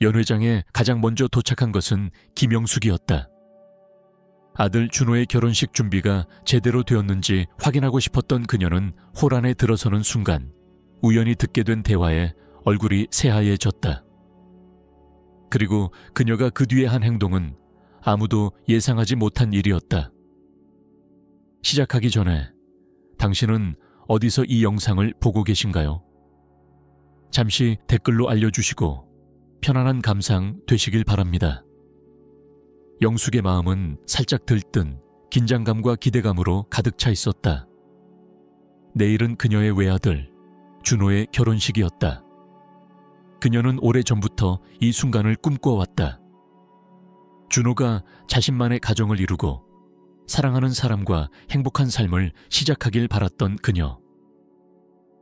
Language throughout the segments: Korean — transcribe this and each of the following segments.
연 회장에 가장 먼저 도착한 것은 김영숙이었다. 아들 준호의 결혼식 준비가 제대로 되었는지 확인하고 싶었던 그녀는 홀 안에 들어서는 순간 우연히 듣게 된 대화에 얼굴이 새하얘졌다. 그리고 그녀가 그 뒤에 한 행동은 아무도 예상하지 못한 일이었다. 시작하기 전에 당신은 어디서 이 영상을 보고 계신가요? 잠시 댓글로 알려주시고 편안한 감상 되시길 바랍니다. 영숙의 마음은 살짝 들뜬 긴장감과 기대감으로 가득 차 있었다. 내일은 그녀의 외아들 준호의 결혼식이었다. 그녀는 오래전부터 이 순간을 꿈꿔왔다. 준호가 자신만의 가정을 이루고 사랑하는 사람과 행복한 삶을 시작하길 바랐던 그녀.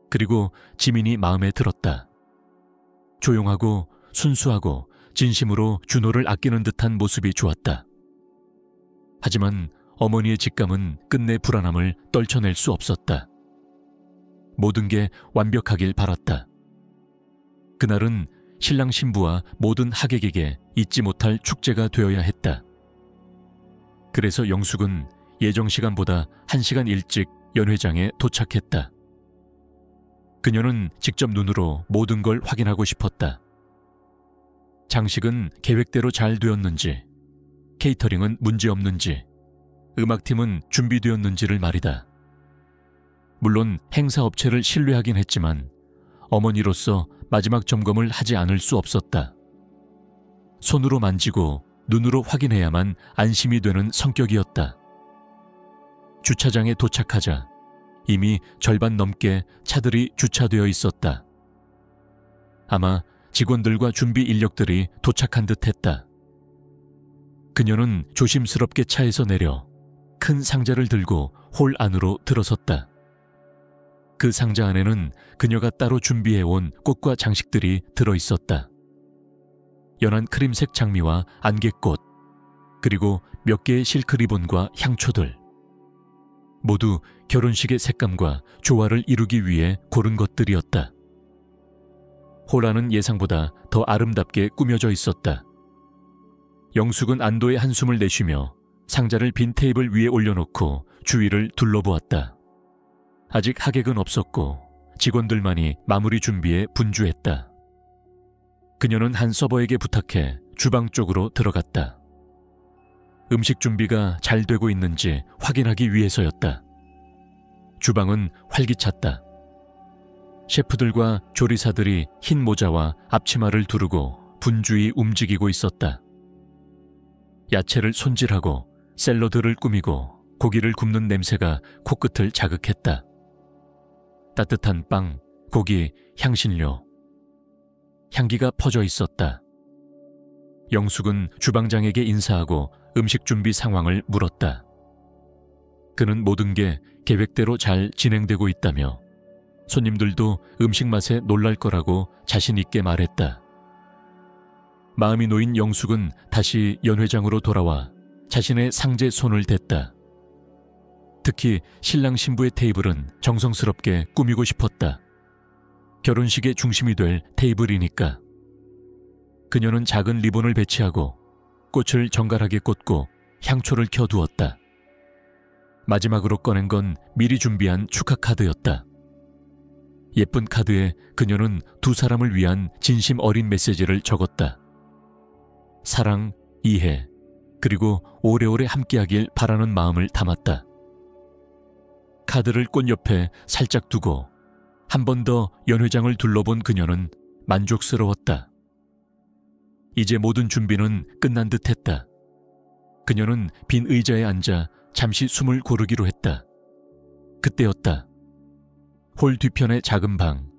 그리고 지민이 마음에 들었다. 조용하고 순수하고 진심으로 준호를 아끼는 듯한 모습이 좋았다. 하지만 어머니의 직감은 끝내 불안함을 떨쳐낼 수 없었다. 모든 게 완벽하길 바랐다. 그날은 신랑 신부와 모든 하객에게 잊지 못할 축제가 되어야 했다. 그래서 영숙은 예정 시간보다 1시간 일찍 연회장에 도착했다. 그녀는 직접 눈으로 모든 걸 확인하고 싶었다. 장식은 계획대로 잘 되었는지, 케이터링은 문제없는지, 음악팀은 준비되었는지를 말이다. 물론 행사업체를 신뢰하긴 했지만 어머니로서 마지막 점검을 하지 않을 수 없었다. 손으로 만지고 눈으로 확인해야만 안심이 되는 성격이었다. 주차장에 도착하자 이미 절반 넘게 차들이 주차되어 있었다. 아마 직원들과 준비 인력들이 도착한 듯했다. 그녀는 조심스럽게 차에서 내려 큰 상자를 들고 홀 안으로 들어섰다. 그 상자 안에는 그녀가 따로 준비해온 꽃과 장식들이 들어있었다. 연한 크림색 장미와 안개꽃, 그리고 몇 개의 실크 리본과 향초들. 모두 결혼식의 색감과 조화를 이루기 위해 고른 것들이었다. 홀 안은 예상보다 더 아름답게 꾸며져 있었다. 영숙은 안도의 한숨을 내쉬며 상자를 빈 테이블 위에 올려놓고 주위를 둘러보았다. 아직 하객은 없었고 직원들만이 마무리 준비에 분주했다. 그녀는 한 서버에게 부탁해 주방 쪽으로 들어갔다. 음식 준비가 잘 되고 있는지 확인하기 위해서였다. 주방은 활기찼다. 셰프들과 조리사들이 흰 모자와 앞치마를 두르고 분주히 움직이고 있었다. 야채를 손질하고 샐러드를 꾸미고 고기를 굽는 냄새가 코끝을 자극했다. 따뜻한 빵, 고기, 향신료. 향기가 퍼져 있었다. 영숙은 주방장에게 인사하고 음식 준비 상황을 물었다. 그는 모든 게 계획대로 잘 진행되고 있다며 손님들도 음식 맛에 놀랄 거라고 자신 있게 말했다. 마음이 놓인 영숙은 다시 연회장으로 돌아와 자신의 상제에 손을 댔다. 특히 신랑 신부의 테이블은 정성스럽게 꾸미고 싶었다. 결혼식의 중심이 될 테이블이니까. 그녀는 작은 리본을 배치하고 꽃을 정갈하게 꽂고 향초를 켜두었다. 마지막으로 꺼낸 건 미리 준비한 축하 카드였다. 예쁜 카드에 그녀는 두 사람을 위한 진심 어린 메시지를 적었다. 사랑, 이해, 그리고 오래오래 함께하길 바라는 마음을 담았다. 카드를 꽃 옆에 살짝 두고 한 번 더 연회장을 둘러본 그녀는 만족스러웠다. 이제 모든 준비는 끝난 듯했다. 그녀는 빈 의자에 앉아 잠시 숨을 고르기로 했다. 그때였다. 홀 뒤편의 작은 방,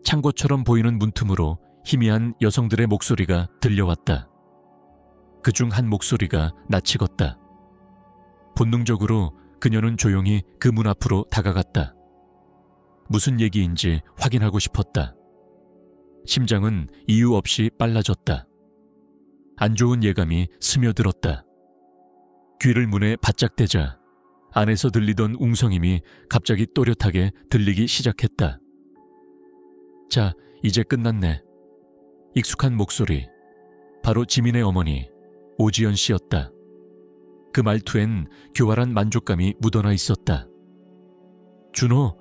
창고처럼 보이는 문틈으로 희미한 여성들의 목소리가 들려왔다. 그중 한 목소리가 낯익었다. 본능적으로 그녀는 조용히 그 문 앞으로 다가갔다. 무슨 얘기인지 확인하고 싶었다. 심장은 이유 없이 빨라졌다. 안 좋은 예감이 스며들었다. 귀를 문에 바짝 대자 안에서 들리던 웅성임이 갑자기 또렷하게 들리기 시작했다. 자, 이제 끝났네. 익숙한 목소리, 바로 지민의 어머니 오지연 씨였다. 그 말투엔 교활한 만족감이 묻어나 있었다. 준호,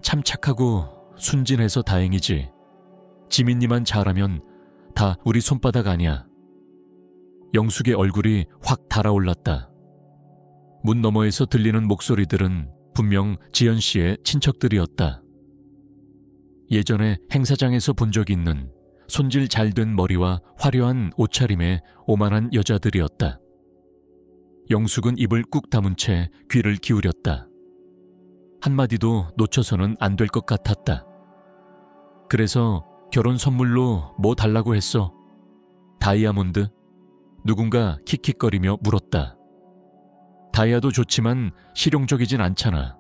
참 착하고 순진해서 다행이지. 지민이만 잘하면 다 우리 손바닥 아니야. 영숙의 얼굴이 확 달아올랐다. 문 너머에서 들리는 목소리들은 분명 지연 씨의 친척들이었다. 예전에 행사장에서 본 적 있는 손질 잘된 머리와 화려한 옷차림의 오만한 여자들이었다. 영숙은 입을 꾹 다문 채 귀를 기울였다. 한마디도 놓쳐서는 안 될 것 같았다. 그래서 결혼 선물로 뭐 달라고 했어? 다이아몬드? 누군가 킥킥거리며 물었다. 다이아도 좋지만 실용적이진 않잖아.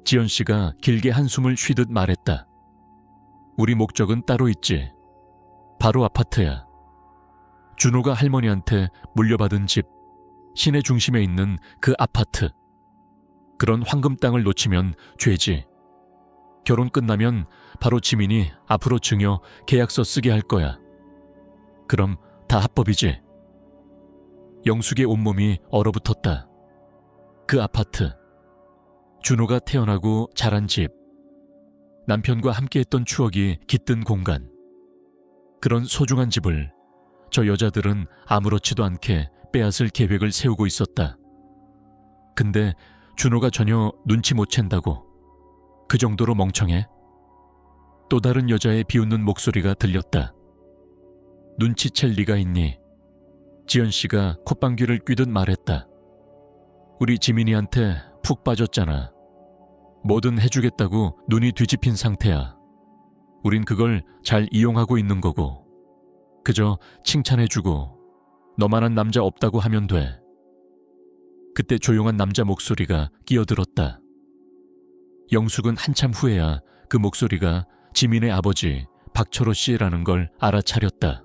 지연 씨가 길게 한숨을 쉬듯 말했다. 우리 목적은 따로 있지. 바로 아파트야. 준호가 할머니한테 물려받은 집, 시내 중심에 있는 그 아파트. 그런 황금 땅을 놓치면 죄지. 결혼 끝나면 바로 지민이 앞으로 증여, 계약서 쓰게 할 거야. 그럼 다 합법이지. 영숙의 온몸이 얼어붙었다. 그 아파트. 준호가 태어나고 자란 집. 남편과 함께했던 추억이 깃든 공간. 그런 소중한 집을 저 여자들은 아무렇지도 않게 빼앗을 계획을 세우고 있었다. 근데 준호가 전혀 눈치 못 챈다고. 그 정도로 멍청해? 또 다른 여자의 비웃는 목소리가 들렸다. 눈치챌 리가 있니? 지연 씨가 콧방귀를 뀌듯 말했다. 우리 지민이한테 푹 빠졌잖아. 뭐든 해주겠다고 눈이 뒤집힌 상태야. 우린 그걸 잘 이용하고 있는 거고. 그저 칭찬해주고 너만한 남자 없다고 하면 돼. 그때 조용한 남자 목소리가 끼어들었다. 영숙은 한참 후에야 그 목소리가 지민의 아버지 박철호 씨라는 걸 알아차렸다.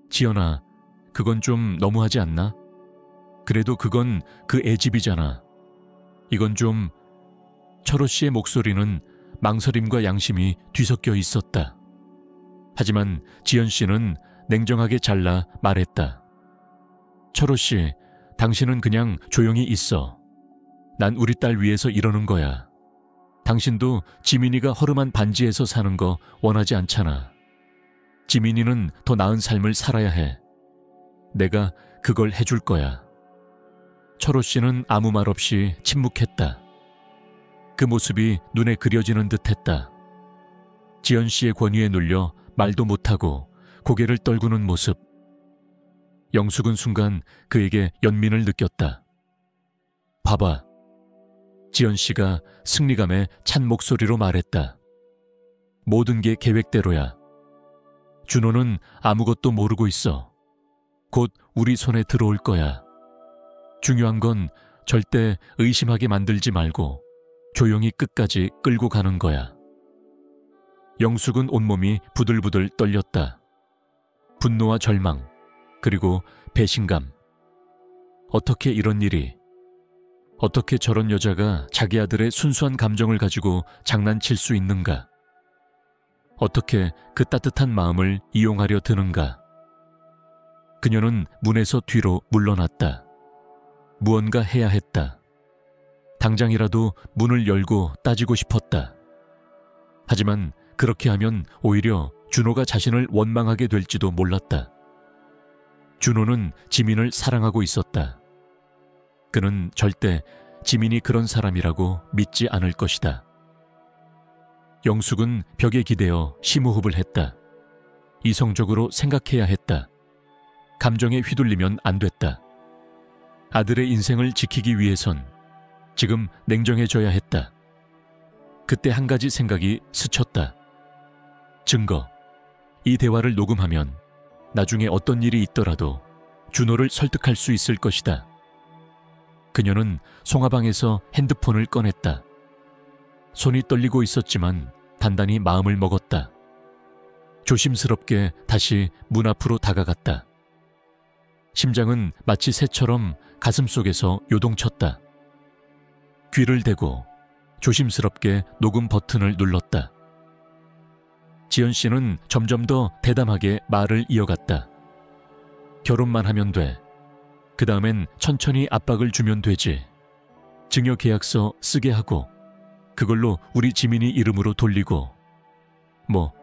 지연아, 그건 좀 너무하지 않나? 그래도 그건 그 애 집이잖아. 이건 좀... 철호 씨의 목소리는 망설임과 양심이 뒤섞여 있었다. 하지만 지연 씨는 냉정하게 잘라 말했다. 철호 씨, 당신은 그냥 조용히 있어. 난 우리 딸 위해서 이러는 거야. 당신도 지민이가 허름한 반지에서 사는 거 원하지 않잖아. 지민이는 더 나은 삶을 살아야 해. 내가 그걸 해줄 거야. 철호 씨는 아무 말 없이 침묵했다. 그 모습이 눈에 그려지는 듯했다. 지연 씨의 권위에 눌려 말도 못하고 고개를 떨구는 모습. 영숙은 순간 그에게 연민을 느꼈다. 봐봐. 지연 씨가 승리감에 찬 목소리로 말했다. 모든 게 계획대로야. 준호는 아무것도 모르고 있어. 곧 우리 손에 들어올 거야. 중요한 건 절대 의심하게 만들지 말고 조용히 끝까지 끌고 가는 거야. 영숙은 온몸이 부들부들 떨렸다. 분노와 절망, 그리고 배신감. 어떻게 이런 일이, 어떻게 저런 여자가 자기 아들의 순수한 감정을 가지고 장난칠 수 있는가? 어떻게 그 따뜻한 마음을 이용하려 드는가? 그녀는 문에서 뒤로 물러났다. 무언가 해야 했다. 당장이라도 문을 열고 따지고 싶었다. 하지만 그렇게 하면 오히려 준호가 자신을 원망하게 될지도 몰랐다. 준호는 지민을 사랑하고 있었다. 그는 절대 지민이 그런 사람이라고 믿지 않을 것이다. 영숙은 벽에 기대어 심호흡을 했다. 이성적으로 생각해야 했다. 감정에 휘둘리면 안 됐다. 아들의 인생을 지키기 위해선 지금 냉정해져야 했다. 그때 한 가지 생각이 스쳤다. 증거. 이 대화를 녹음하면 나중에 어떤 일이 있더라도 준호를 설득할 수 있을 것이다. 그녀는 송화방에서 핸드폰을 꺼냈다. 손이 떨리고 있었지만 단단히 마음을 먹었다. 조심스럽게 다시 문 앞으로 다가갔다. 심장은 마치 새처럼 가슴속에서 요동쳤다. 귀를 대고 조심스럽게 녹음 버튼을 눌렀다. 지연 씨는 점점 더 대담하게 말을 이어갔다. 결혼만 하면 돼. 그 다음엔 천천히 압박을 주면 되지. 증여계약서 쓰게 하고 그걸로 우리 지민이 이름으로 돌리고 뭐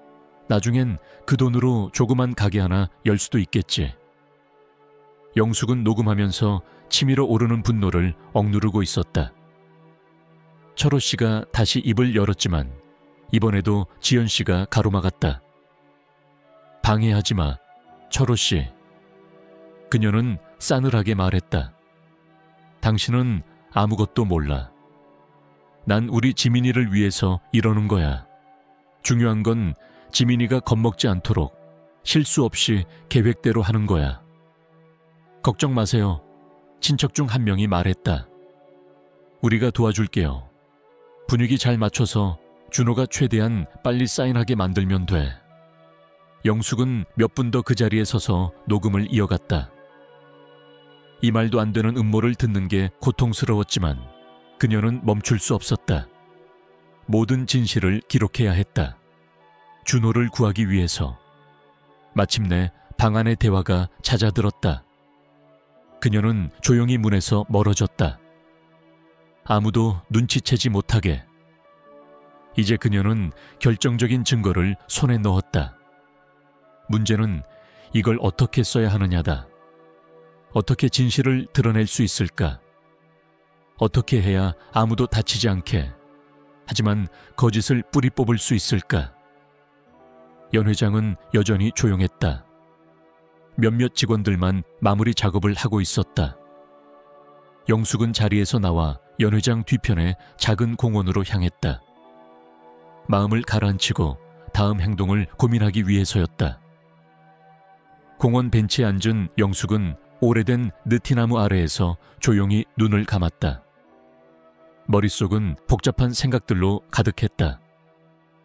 나중엔 그 돈으로 조그만 가게 하나 열 수도 있겠지. 영숙은 녹음하면서 치밀어 오르는 분노를 억누르고 있었다. 철호 씨가 다시 입을 열었지만 이번에도 지연 씨가 가로막았다. 방해하지 마, 철호 씨. 그녀는 싸늘하게 말했다. 당신은 아무것도 몰라. 난 우리 지민이를 위해서 이러는 거야. 중요한 건 지민이가 겁먹지 않도록 실수 없이 계획대로 하는 거야. 걱정 마세요. 친척 중 한 명이 말했다. 우리가 도와줄게요. 분위기 잘 맞춰서 준호가 최대한 빨리 사인하게 만들면 돼. 영숙은 몇 분 더 그 자리에 서서 녹음을 이어갔다. 이 말도 안 되는 음모를 듣는 게 고통스러웠지만 그녀는 멈출 수 없었다. 모든 진실을 기록해야 했다. 준호를 구하기 위해서. 마침내 방 안의 대화가 잦아들었다. 그녀는 조용히 문에서 멀어졌다. 아무도 눈치채지 못하게. 이제 그녀는 결정적인 증거를 손에 넣었다. 문제는 이걸 어떻게 써야 하느냐다. 어떻게 진실을 드러낼 수 있을까? 어떻게 해야 아무도 다치지 않게, 하지만 거짓을 뿌리 뽑을 수 있을까? 연 회장은 여전히 조용했다. 몇몇 직원들만 마무리 작업을 하고 있었다. 영숙은 자리에서 나와 연 회장 뒤편의 작은 공원으로 향했다. 마음을 가라앉히고 다음 행동을 고민하기 위해서였다. 공원 벤치에 앉은 영숙은 오래된 느티나무 아래에서 조용히 눈을 감았다. 머릿속은 복잡한 생각들로 가득했다.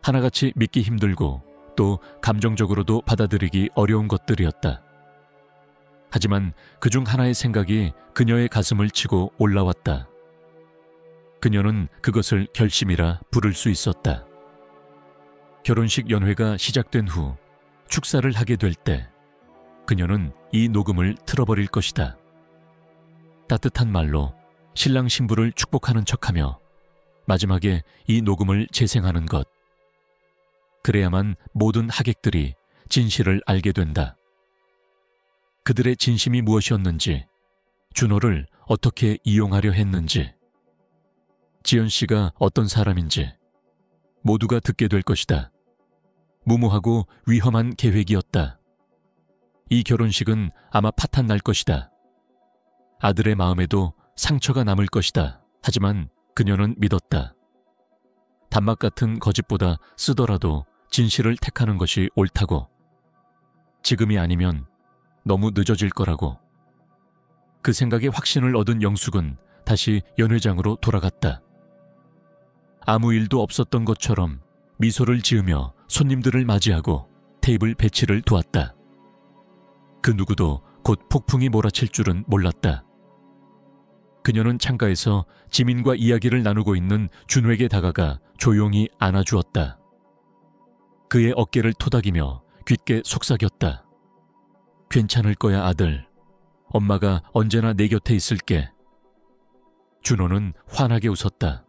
하나같이 믿기 힘들고 또 감정적으로도 받아들이기 어려운 것들이었다. 하지만 그중 하나의 생각이 그녀의 가슴을 치고 올라왔다. 그녀는 그것을 결심이라 부를 수 있었다. 결혼식 연회가 시작된 후 축사를 하게 될 때 그녀는 이 녹음을 틀어버릴 것이다. 따뜻한 말로 신랑 신부를 축복하는 척하며 마지막에 이 녹음을 재생하는 것. 그래야만 모든 하객들이 진실을 알게 된다. 그들의 진심이 무엇이었는지, 준호를 어떻게 이용하려 했는지, 지연 씨가 어떤 사람인지 모두가 듣게 될 것이다. 무모하고 위험한 계획이었다. 이 결혼식은 아마 파탄 날 것이다. 아들의 마음에도 상처가 남을 것이다. 하지만 그녀는 믿었다. 단막 같은 거짓보다 쓰더라도 진실을 택하는 것이 옳다고. 지금이 아니면 너무 늦어질 거라고. 그 생각에 확신을 얻은 영숙은 다시 연 회장으로 돌아갔다. 아무 일도 없었던 것처럼 미소를 지으며 손님들을 맞이하고 테이블 배치를 도왔다. 그 누구도 곧 폭풍이 몰아칠 줄은 몰랐다. 그녀는 창가에서 지민과 이야기를 나누고 있는 준호에게 다가가 조용히 안아주었다. 그의 어깨를 토닥이며 깊게 속삭였다. 괜찮을 거야, 아들. 엄마가 언제나 내 곁에 있을게. 준호는 환하게 웃었다.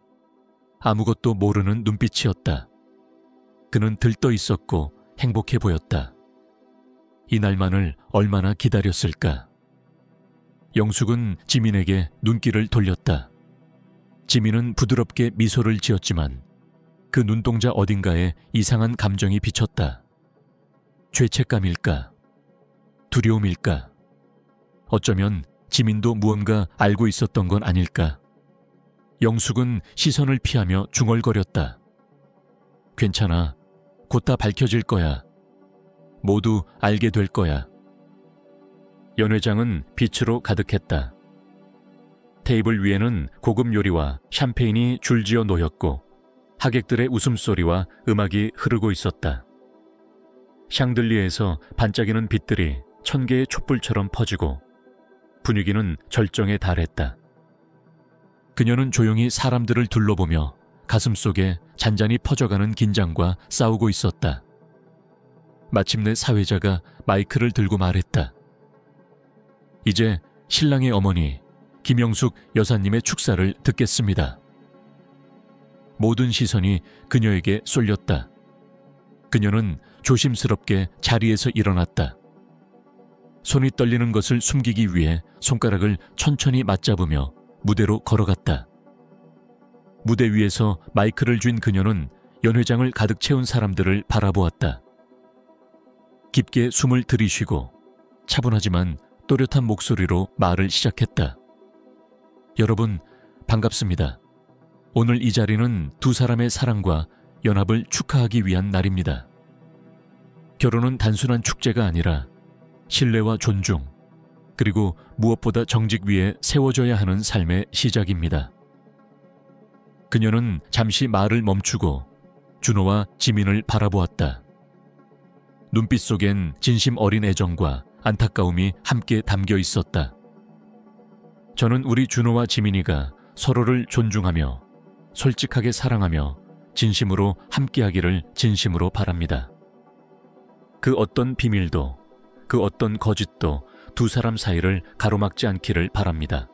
아무것도 모르는 눈빛이었다. 그는 들떠 있었고 행복해 보였다. 이날만을 얼마나 기다렸을까. 영숙은 지민에게 눈길을 돌렸다. 지민은 부드럽게 미소를 지었지만 그 눈동자 어딘가에 이상한 감정이 비쳤다. 죄책감일까? 두려움일까? 어쩌면 지민도 무언가 알고 있었던 건 아닐까? 영숙은 시선을 피하며 중얼거렸다. 괜찮아. 곧 다 밝혀질 거야. 모두 알게 될 거야. 연 회장은 빛으로 가득했다. 테이블 위에는 고급 요리와 샴페인이 줄지어 놓였고 하객들의 웃음소리와 음악이 흐르고 있었다. 샹들리에에서 반짝이는 빛들이 1000개의 촛불처럼 퍼지고 분위기는 절정에 달했다. 그녀는 조용히 사람들을 둘러보며 가슴속에 잔잔히 퍼져가는 긴장과 싸우고 있었다. 마침내 사회자가 마이크를 들고 말했다. 이제 신랑의 어머니 김영숙 여사님의 축사를 듣겠습니다. 모든 시선이 그녀에게 쏠렸다. 그녀는 조심스럽게 자리에서 일어났다. 손이 떨리는 것을 숨기기 위해 손가락을 천천히 맞잡으며 무대로 걸어갔다. 무대 위에서 마이크를 쥔 그녀는 연회장을 가득 채운 사람들을 바라보았다. 깊게 숨을 들이쉬고 차분하지만 또렷한 목소리로 말을 시작했다. 여러분, 반갑습니다. 오늘 이 자리는 두 사람의 사랑과 연합을 축하하기 위한 날입니다. 결혼은 단순한 축제가 아니라 신뢰와 존중, 그리고 무엇보다 정직 위에 세워져야 하는 삶의 시작입니다. 그녀는 잠시 말을 멈추고 준호와 지민을 바라보았다. 눈빛 속엔 진심 어린 애정과 안타까움이 함께 담겨 있었다. 저는 우리 준호와 지민이가 서로를 존중하며 솔직하게 사랑하며 진심으로 함께하기를 진심으로 바랍니다. 그 어떤 비밀도, 그 어떤 거짓도 두 사람 사이를 가로막지 않기를 바랍니다.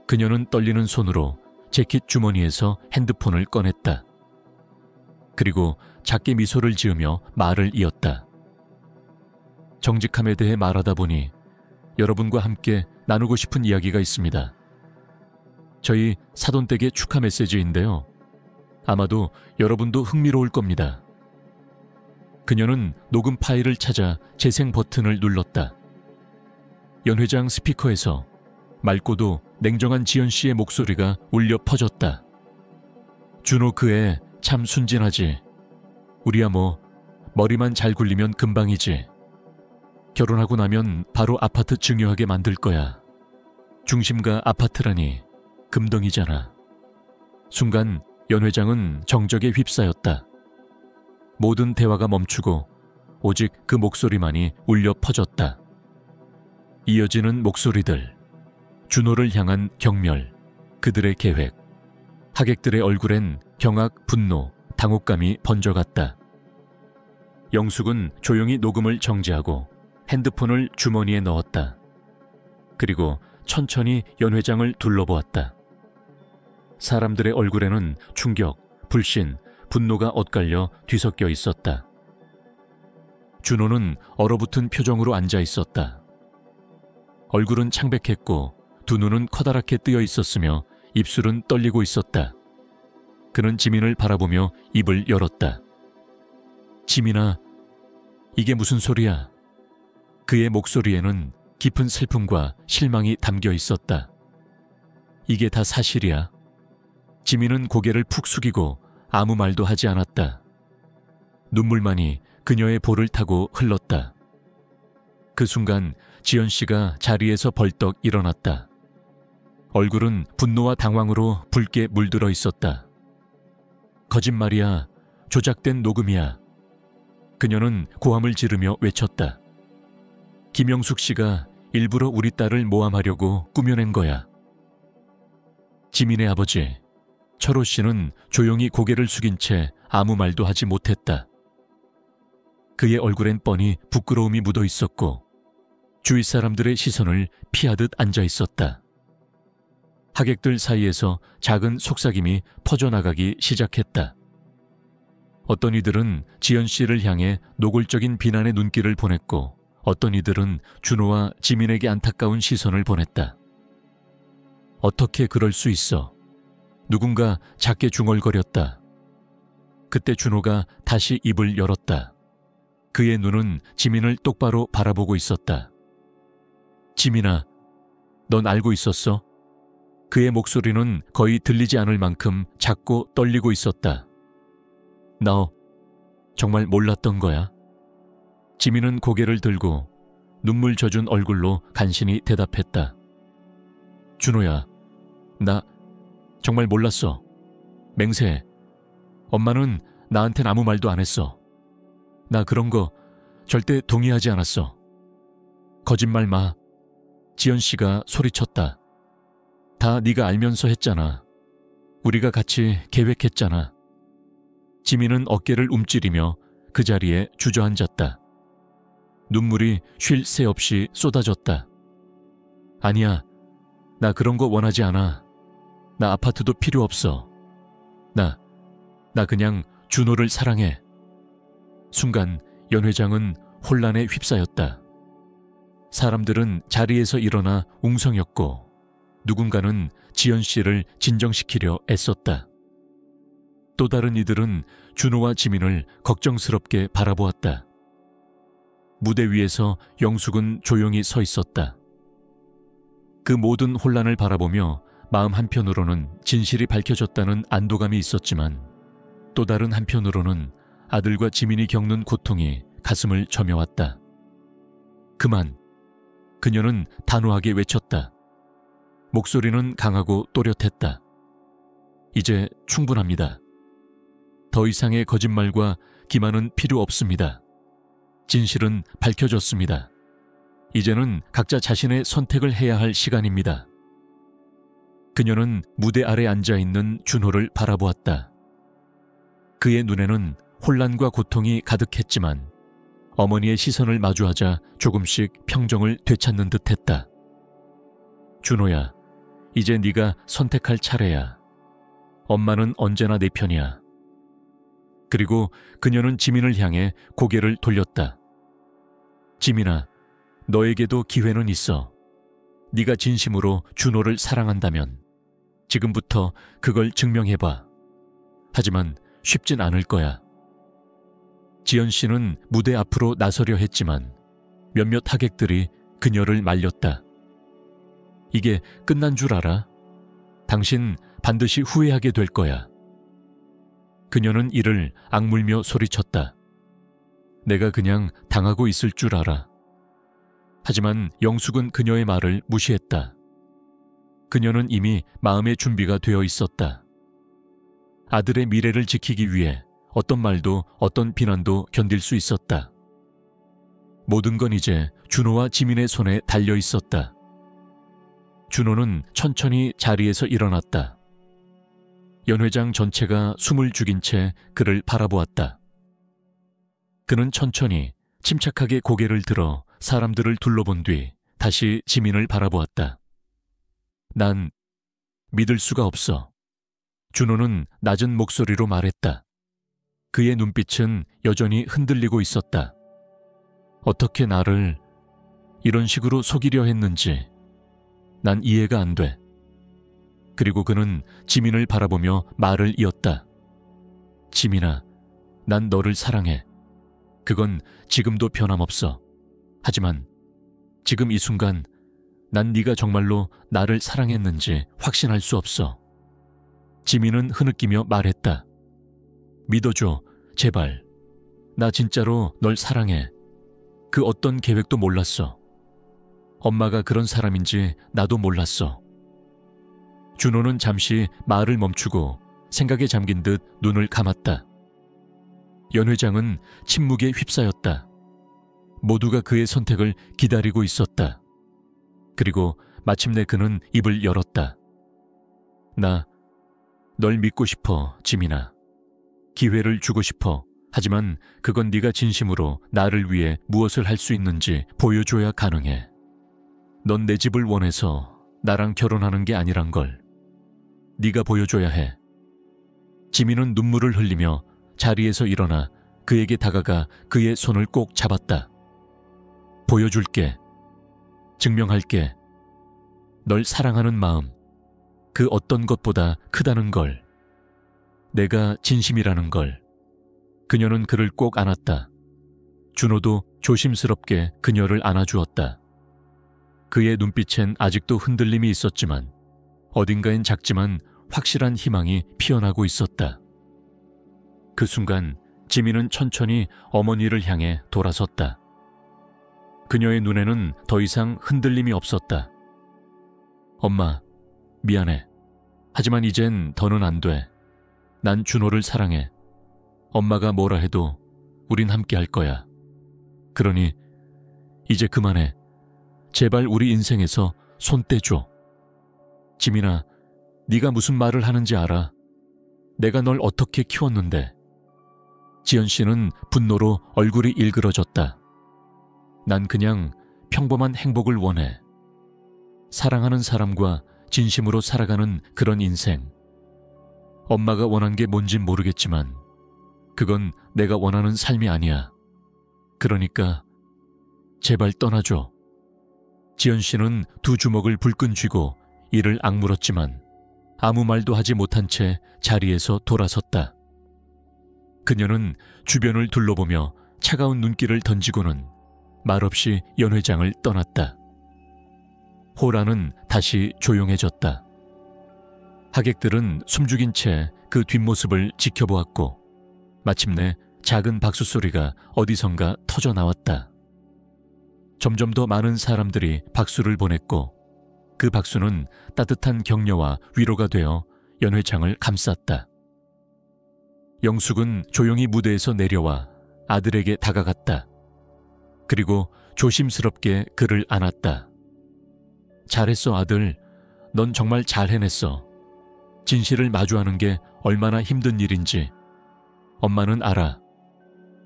그녀는 떨리는 손으로 재킷 주머니에서 핸드폰을 꺼냈다. 그리고 작게 미소를 지으며 말을 이었다. 정직함에 대해 말하다 보니 여러분과 함께 나누고 싶은 이야기가 있습니다. 저희 사돈댁의 축하 메시지인데요. 아마도 여러분도 흥미로울 겁니다. 그녀는 녹음 파일을 찾아 재생 버튼을 눌렀다. 연회장 스피커에서 맑고도 냉정한 지연 씨의 목소리가 울려 퍼졌다. 준호 그 애 참 순진하지. 우리야 뭐 머리만 잘 굴리면 금방이지. 결혼하고 나면 바로 아파트 증여하게 만들 거야. 중심가 아파트라니 금덩이잖아. 순간 연 회장은 정적에 휩싸였다. 모든 대화가 멈추고 오직 그 목소리만이 울려 퍼졌다. 이어지는 목소리들, 준호를 향한 경멸, 그들의 계획. 하객들의 얼굴엔 경악, 분노, 당혹감이 번져갔다. 영숙은 조용히 녹음을 정지하고 핸드폰을 주머니에 넣었다. 그리고 천천히 연 회장을 둘러보았다. 사람들의 얼굴에는 충격, 불신, 분노가 엇갈려 뒤섞여 있었다. 준호는 얼어붙은 표정으로 앉아 있었다. 얼굴은 창백했고 두 눈은 커다랗게 뜨여 있었으며 입술은 떨리고 있었다. 그는 지민을 바라보며 입을 열었다. 지민아, 이게 무슨 소리야? 그의 목소리에는 깊은 슬픔과 실망이 담겨 있었다. 이게 다 사실이야. 지민은 고개를 푹 숙이고 아무 말도 하지 않았다. 눈물만이 그녀의 볼을 타고 흘렀다. 그 순간 지연 씨가 자리에서 벌떡 일어났다. 얼굴은 분노와 당황으로 붉게 물들어 있었다. 거짓말이야. 조작된 녹음이야. 그녀는 고함을 지르며 외쳤다. 김영숙 씨가 일부러 우리 딸을 모함하려고 꾸며낸 거야. 지민의 아버지, 철호 씨는 조용히 고개를 숙인 채 아무 말도 하지 못했다. 그의 얼굴엔 뻔히 부끄러움이 묻어 있었고 주위 사람들의 시선을 피하듯 앉아 있었다. 하객들 사이에서 작은 속삭임이 퍼져나가기 시작했다. 어떤 이들은 지연 씨를 향해 노골적인 비난의 눈길을 보냈고 어떤 이들은 준호와 지민에게 안타까운 시선을 보냈다. 어떻게 그럴 수 있어? 누군가 작게 중얼거렸다. 그때 준호가 다시 입을 열었다. 그의 눈은 지민을 똑바로 바라보고 있었다. 지민아, 넌 알고 있었어? 그의 목소리는 거의 들리지 않을 만큼 작고 떨리고 있었다. 나 정말 몰랐던 거야. 지민은 고개를 들고 눈물 젖은 얼굴로 간신히 대답했다. 준호야, 나 정말 몰랐어. 맹세해. 엄마는 나한텐 아무 말도 안 했어. 나 그런 거 절대 동의하지 않았어. 거짓말 마. 지연 씨가 소리쳤다. 다 네가 알면서 했잖아. 우리가 같이 계획했잖아. 지민은 어깨를 움츠리며 그 자리에 주저앉았다. 눈물이 쉴 새 없이 쏟아졌다. 아니야. 나 그런 거 원하지 않아. 나 아파트도 필요 없어. 나 그냥 준호를 사랑해. 순간 연 회장은 혼란에 휩싸였다. 사람들은 자리에서 일어나 웅성였고 누군가는 지연 씨를 진정시키려 애썼다. 또 다른 이들은 준호와 지민을 걱정스럽게 바라보았다. 무대 위에서 영숙은 조용히 서 있었다. 그 모든 혼란을 바라보며 마음 한편으로는 진실이 밝혀졌다는 안도감이 있었지만 또 다른 한편으로는 아들과 지민이 겪는 고통이 가슴을 저며왔다. 그만! 그녀는 단호하게 외쳤다. 목소리는 강하고 또렷했다. 이제 충분합니다. 더 이상의 거짓말과 기만은 필요 없습니다. 진실은 밝혀졌습니다. 이제는 각자 자신의 선택을 해야 할 시간입니다. 그녀는 무대 아래 앉아있는 준호를 바라보았다. 그의 눈에는 혼란과 고통이 가득했지만 어머니의 시선을 마주하자 조금씩 평정을 되찾는 듯했다. 준호야, 이제 네가 선택할 차례야. 엄마는 언제나 내 편이야. 그리고 그녀는 지민을 향해 고개를 돌렸다. 지민아, 너에게도 기회는 있어. 네가 진심으로 준호를 사랑한다면 지금부터 그걸 증명해봐. 하지만 쉽진 않을 거야. 지연 씨는 무대 앞으로 나서려 했지만 몇몇 하객들이 그녀를 말렸다. 이게 끝난 줄 알아? 당신 반드시 후회하게 될 거야. 그녀는 이를 악물며 소리쳤다. 내가 그냥 당하고 있을 줄 알아. 하지만 영숙은 그녀의 말을 무시했다. 그녀는 이미 마음의 준비가 되어 있었다. 아들의 미래를 지키기 위해 어떤 말도 어떤 비난도 견딜 수 있었다. 모든 건 이제 준호와 지민의 손에 달려 있었다. 준호는 천천히 자리에서 일어났다. 연 회장 전체가 숨을 죽인 채 그를 바라보았다. 그는 천천히 침착하게 고개를 들어 사람들을 둘러본 뒤 다시 지민을 바라보았다. 난 믿을 수가 없어. 준호는 낮은 목소리로 말했다. 그의 눈빛은 여전히 흔들리고 있었다. 어떻게 나를 이런 식으로 속이려 했는지 난 이해가 안 돼. 그리고 그는 지민을 바라보며 말을 이었다. 지민아, 난 너를 사랑해. 그건 지금도 변함없어. 하지만 지금 이 순간 난 네가 정말로 나를 사랑했는지 확신할 수 없어. 지민은 흐느끼며 말했다. 믿어줘, 제발. 나 진짜로 널 사랑해. 그 어떤 계획도 몰랐어. 엄마가 그런 사람인지 나도 몰랐어. 준호는 잠시 말을 멈추고 생각에 잠긴 듯 눈을 감았다. 연 회장은 침묵에 휩싸였다. 모두가 그의 선택을 기다리고 있었다. 그리고 마침내 그는 입을 열었다. 나 널 믿고 싶어, 지민아. 기회를 주고 싶어. 하지만 그건 네가 진심으로 나를 위해 무엇을 할 수 있는지 보여줘야 가능해. 넌 내 집을 원해서 나랑 결혼하는 게 아니란 걸 네가 보여줘야 해. 지민은 눈물을 흘리며 자리에서 일어나 그에게 다가가 그의 손을 꼭 잡았다. 보여줄게. 증명할게. 널 사랑하는 마음, 그 어떤 것보다 크다는 걸. 내가 진심이라는 걸. 그녀는 그를 꼭 안았다. 준호도 조심스럽게 그녀를 안아주었다. 그의 눈빛엔 아직도 흔들림이 있었지만 어딘가엔 작지만 확실한 희망이 피어나고 있었다. 그 순간 지민은 천천히 어머니를 향해 돌아섰다. 그녀의 눈에는 더 이상 흔들림이 없었다. 엄마, 미안해. 하지만 이젠 더는 안 돼. 난 준호를 사랑해. 엄마가 뭐라 해도 우린 함께 할 거야. 그러니 이제 그만해. 제발 우리 인생에서 손 떼줘. 지민아, 네가 무슨 말을 하는지 알아. 내가 널 어떻게 키웠는데. 지연 씨는 분노로 얼굴이 일그러졌다. 난 그냥 평범한 행복을 원해. 사랑하는 사람과 진심으로 살아가는 그런 인생. 엄마가 원한 게 뭔진 모르겠지만 그건 내가 원하는 삶이 아니야. 그러니까 제발 떠나줘. 지연 씨는 두 주먹을 불끈 쥐고 이를 악물었지만 아무 말도 하지 못한 채 자리에서 돌아섰다. 그녀는 주변을 둘러보며 차가운 눈길을 던지고는 말없이 연회장을 떠났다. 호라는 다시 조용해졌다. 하객들은 숨죽인 채 그 뒷모습을 지켜보았고 마침내 작은 박수 소리가 어디선가 터져 나왔다. 점점 더 많은 사람들이 박수를 보냈고 그 박수는 따뜻한 격려와 위로가 되어 연회장을 감쌌다. 영숙은 조용히 무대에서 내려와 아들에게 다가갔다. 그리고 조심스럽게 그를 안았다. 잘했어 아들. 넌 정말 잘 해냈어. 진실을 마주하는 게 얼마나 힘든 일인지 엄마는 알아.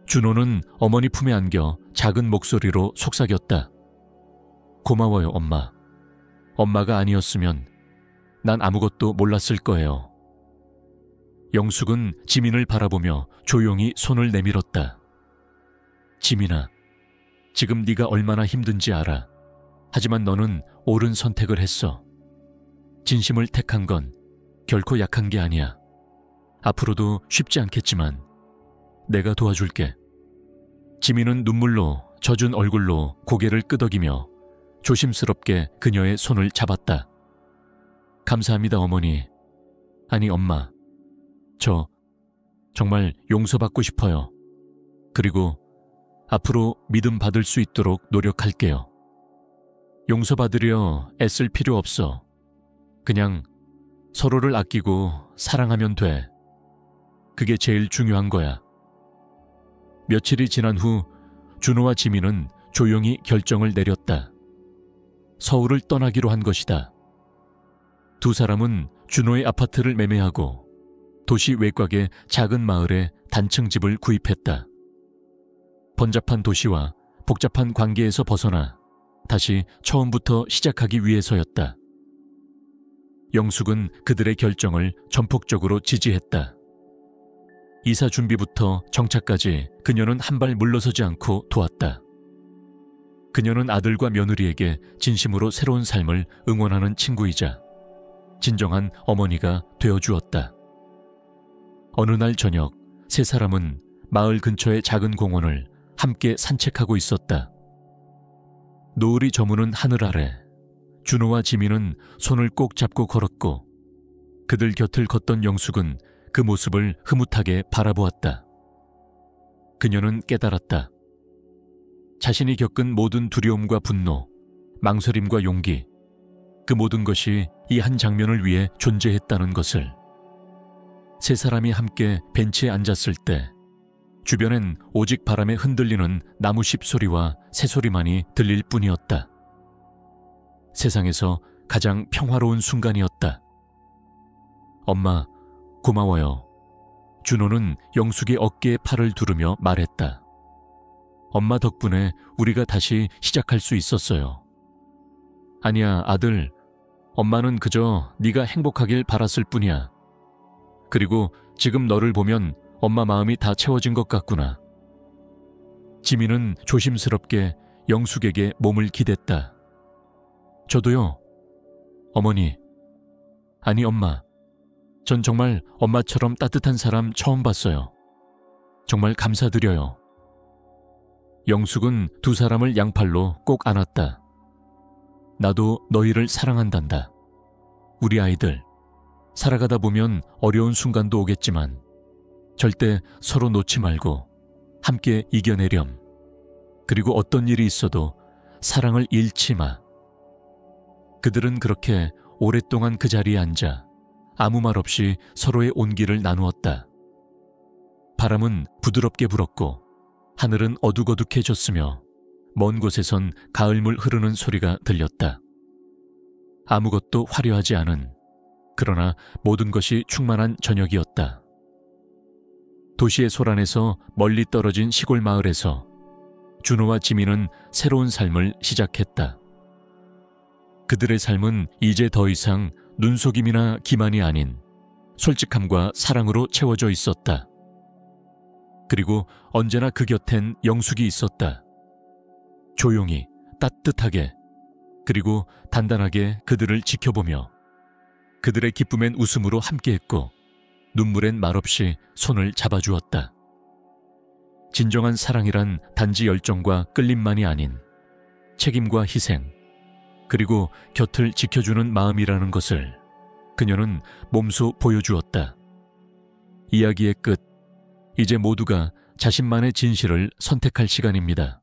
준호는 어머니 품에 안겨 작은 목소리로 속삭였다. 고마워요 엄마. 엄마가 아니었으면 난 아무것도 몰랐을 거예요. 영숙은 지민을 바라보며 조용히 손을 내밀었다. 지민아, 지금 네가 얼마나 힘든지 알아. 하지만 너는 옳은 선택을 했어. 진심을 택한 건 결코 약한 게 아니야. 앞으로도 쉽지 않겠지만 내가 도와줄게. 지민은 눈물로 젖은 얼굴로 고개를 끄덕이며 조심스럽게 그녀의 손을 잡았다. 감사합니다 어머니. 아니 엄마. 저 정말 용서받고 싶어요. 그리고 앞으로 믿음 받을 수 있도록 노력할게요. 용서받으려 애쓸 필요 없어. 그냥 서로를 아끼고 사랑하면 돼. 그게 제일 중요한 거야. 며칠이 지난 후 준호와 지민은 조용히 결정을 내렸다. 서울을 떠나기로 한 것이다. 두 사람은 준호의 아파트를 매매하고 도시 외곽의 작은 마을에 단층집을 구입했다. 번잡한 도시와 복잡한 관계에서 벗어나 다시 처음부터 시작하기 위해서였다. 영숙은 그들의 결정을 전폭적으로 지지했다. 이사 준비부터 정차까지 그녀는 한 발 물러서지 않고 도왔다. 그녀는 아들과 며느리에게 진심으로 새로운 삶을 응원하는 친구이자 진정한 어머니가 되어주었다. 어느 날 저녁 세 사람은 마을 근처의 작은 공원을 함께 산책하고 있었다. 노을이 저무는 하늘 아래 준호와 지민은 손을 꼭 잡고 걸었고 그들 곁을 걷던 영숙은 그 모습을 흐뭇하게 바라보았다. 그녀는 깨달았다. 자신이 겪은 모든 두려움과 분노, 망설임과 용기, 그 모든 것이 이 한 장면을 위해 존재했다는 것을. 세 사람이 함께 벤치에 앉았을 때 주변엔 오직 바람에 흔들리는 나무 씹소리와 새소리만이 들릴 뿐이었다. 세상에서 가장 평화로운 순간이었다. 엄마, 고마워요. 준호는 영숙의 어깨에 팔을 두르며 말했다. 엄마 덕분에 우리가 다시 시작할 수 있었어요. 아니야, 아들. 엄마는 그저 네가 행복하길 바랐을 뿐이야. 그리고 지금 너를 보면 엄마 마음이 다 채워진 것 같구나. 지민은 조심스럽게 영숙에게 몸을 기댔다. 저도요. 어머니. 아니 엄마. 전 정말 엄마처럼 따뜻한 사람 처음 봤어요. 정말 감사드려요. 영숙은 두 사람을 양팔로 꼭 안았다. 나도 너희를 사랑한단다. 우리 아이들. 살아가다 보면 어려운 순간도 오겠지만 절대 서로 놓지 말고 함께 이겨내렴. 그리고 어떤 일이 있어도 사랑을 잃지 마. 그들은 그렇게 오랫동안 그 자리에 앉아 아무 말 없이 서로의 온기를 나누었다. 바람은 부드럽게 불었고 하늘은 어둑어둑해졌으며 먼 곳에선 가을물 흐르는 소리가 들렸다. 아무것도 화려하지 않은, 그러나 모든 것이 충만한 저녁이었다. 도시의 소란에서 멀리 떨어진 시골 마을에서 준호와 지민은 새로운 삶을 시작했다. 그들의 삶은 이제 더 이상 눈속임이나 기만이 아닌 솔직함과 사랑으로 채워져 있었다. 그리고 언제나 그 곁엔 영숙이 있었다. 조용히, 따뜻하게, 그리고 단단하게 그들을 지켜보며 그들의 기쁨엔 웃음으로 함께했고 눈물엔 말없이 손을 잡아주었다. 진정한 사랑이란 단지 열정과 끌림만이 아닌 책임과 희생, 그리고 곁을 지켜주는 마음이라는 것을 그녀는 몸소 보여주었다. 이야기의 끝, 이제 모두가 자신만의 진실을 선택할 시간입니다.